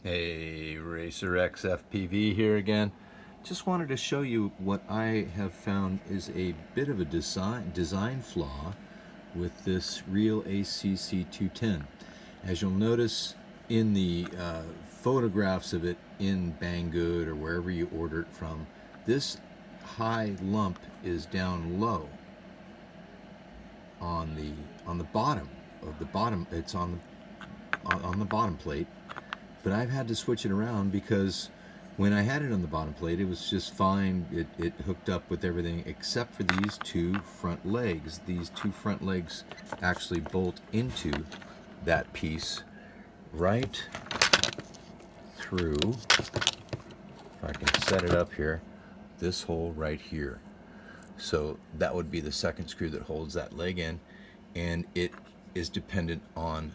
Hey, Racer X FPV here again. Just wanted to show you what I have found is a bit of a design flaw with this real ACC 210. As you'll notice in the photographs of it in Banggood or wherever you order it from, this high lump is down low on the bottom of the bottom. It's on the bottom plate, but I've had to switch it around because when I had it on the bottom plate, it was just fine. It hooked up with everything except for these two front legs. These two front legs actually bolt into that piece right through, if I can set it up here, this hole right here. So that would be the second screw that holds that leg in, and it is dependent on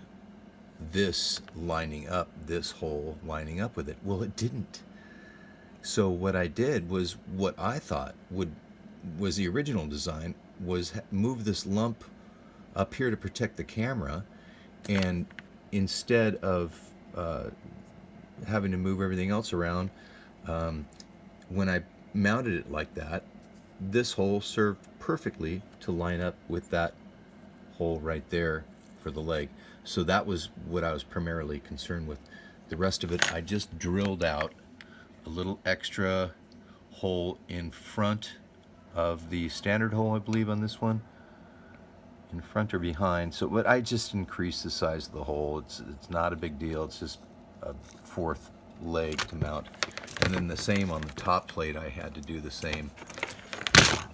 this lining up, this hole lining up with it. Well, it didn't. So what I did was what I thought was the original design, was move this lump up here to protect the camera, and instead of having to move everything else around, when I mounted it like that, this hole served perfectly to line up with that hole right there for the leg. So that was what I was primarily concerned with. The rest of it, I just drilled out a little extra hole in front of the standard hole, I believe, on this one, in front or behind. So but I just increased the size of the hole. It's not a big deal. It's just a fourth leg to mount. And then the same on the top plate. I had to do the same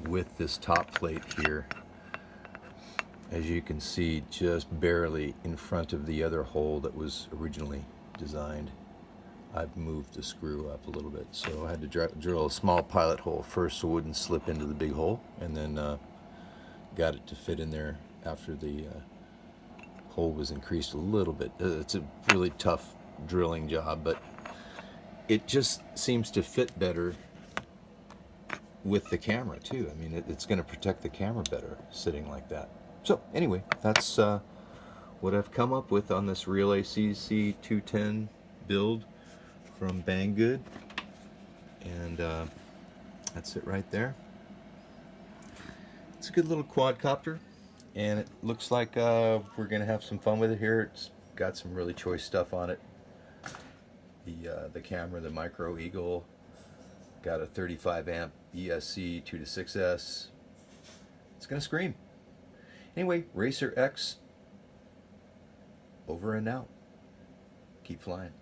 with this top plate here. As you can see, just barely in front of the other hole that was originally designed. I've moved the screw up a little bit, so I had to drill a small pilot hole first so it wouldn't slip into the big hole, and then got it to fit in there after the hole was increased a little bit. It's a really tough drilling job, but it just seems to fit better with the camera too. I mean, it's going to protect the camera better sitting like that. So anyway, that's what I've come up with on this real ACC 210 build from Banggood, and that's it right there. It's a good little quadcopter, and it looks like we're going to have some fun with it here. It's got some really choice stuff on it. The camera, the Micro Eagle, got a 35 amp ESC 2 to 6S. It's going to scream. Anyway, Racer X, over and out. Keep flying.